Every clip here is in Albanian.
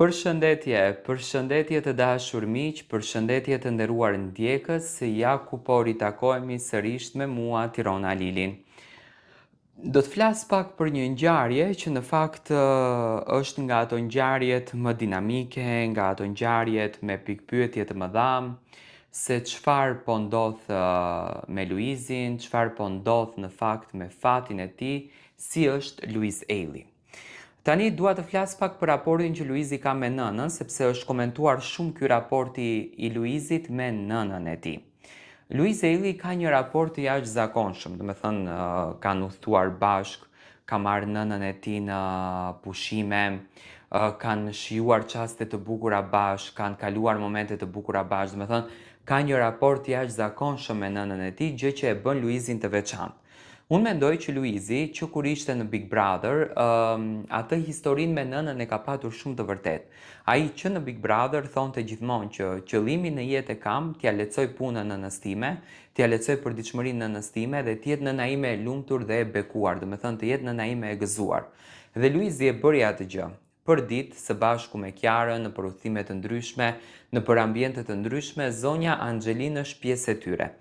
Përshëndetje të dashur miq, përshëndetje të nderuar ndjekës, ja ku po ritakohemi sërish me mua Tirona Lilin. Do të flas pak për një ngjarje që në fakt është nga ato ngjarjet më dinamike, nga ato ngjarjet me pikpyetje të mëdha, se çfarë po ndodh me Luizin, çfarë po ndodh në fakt me fatin e tij, si është Luiz Eili. Tani dua të flas pak për raportin që Luizi ka me nënën, sepse është komentuar shumë ky raporti i Luizit me nënën e tij. Luiz Eili ka një raport të jashtëzakonshëm, do të thënë kanë udhëtuar bashk, ka marrë nënën e tij në pushime, kanë shijuar çaste të bukura bashk, kanë kaluar momente të bukura bashk, do të thënë ka një raport të jashtëzakonshëm me nënën e tij, gjë që e bën Luizin të veçantë. Unë mendoj që Luizi, që kur ishte në Big Brother, atë historinë me nënën e ka patur shumë të vërtet. Ai që në Big Brother thonte gjithmonë që qëllimi në jetë e kam t'ja lehtësoj punën nënës time, t'ja lehtësoj përditshmërinë nënës time dhe t'jetë nëna ime e lumtur dhe e bekuar, do të thënë të jetë nëna ime e gëzuar. Dhe Luizi e bëri atë gjë. Për ditë, së bashku me Kiarën, në udhëtime të ndryshme, në ambiente të ndryshme, zonja Anxhelinë është pjesë e tyre.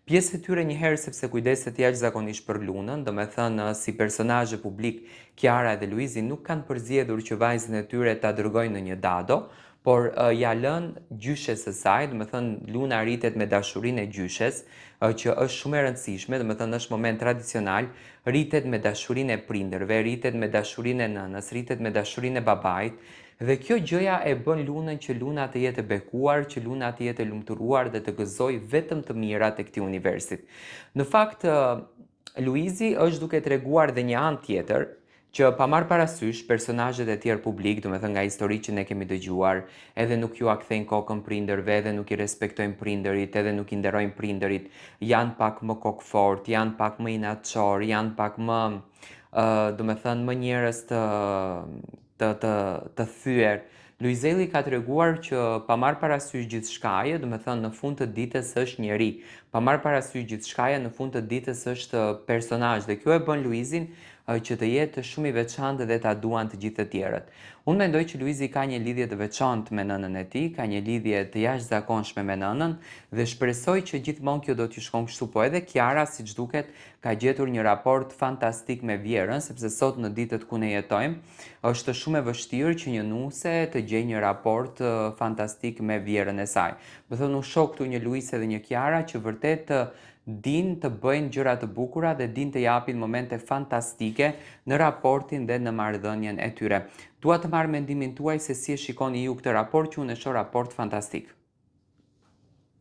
Pjesë e tyre njëherë sepse kujdeset jashtëzakonisht për Lunën, do me thënë si personazhe publik, Kiara dhe Luizi nuk kanë përzgjedhur që vajzën e tyre ta dërgojnë në një dado, por ja lënë gjyshes së saj, do me thënë Luna rritet me dashurinë e gjyshes, që është shumë e rëndësishme, do me thënë është moment tradicional, rritet me dashurinë e prindërve, rritet me dashurinë e nënës, rritet me dashurinë e babait. Dhe kjo gjëja e bën Lunën që Luna të jetë e bekuar, që Luna të jetë e lumturuar dhe të gëzoj vetëm të mirat e këtij universit. Në fakt, Luizi është duke treguar dhe një anë tjetër, që pa marrë parasysh personazhet e tjerë publik, do me thënë nga histori që ne kemi dëgjuar, edhe nuk ju a kthejnë kokën prindërve, edhe nuk i respektojnë prindërit, edhe nuk i nderojnë prindërit, janë pak më kokfort, janë pak më inatçor, janë pak më, do me thënë më njerëz të thyer. Luiz Eili ka treguar që pa marrë parasysh gjithçkaje, do me thënë në fund të ditës është njeri, pa marrë parasysh gjithçkaje, në fund të ditës është personazh dhe kjo e bën Luizin që të jetë shumë i veçantë dhe ta duan të gjithë të tjerët. Unë mendoj që Luizi ka një lidhje të veçantë me nënën e tij, ka një lidhje të jashtëzakonshme me nënën dhe shpresoj që gjithmonë kjo do t'ju shkon kështu, po edhe Kiara, siç duket, ka gjetur një raport fantastik me Vjerën, sepse sot në ditët ku ne jetojmë, është shumë e vështirë që një nuse të gjejë një raport fantastik me Vjerën e saj. Do thënë u shoh këtu një Luis edhe një Kiara që vërtet din të bëjnë gjëra të bukura dhe din të japin momente fantastike në raportin dhe në marrëdhënien e tyre. Dua të marr mendimin tuaj se si e shikoni ju këtë raport, që unë e shoh raport fantastik.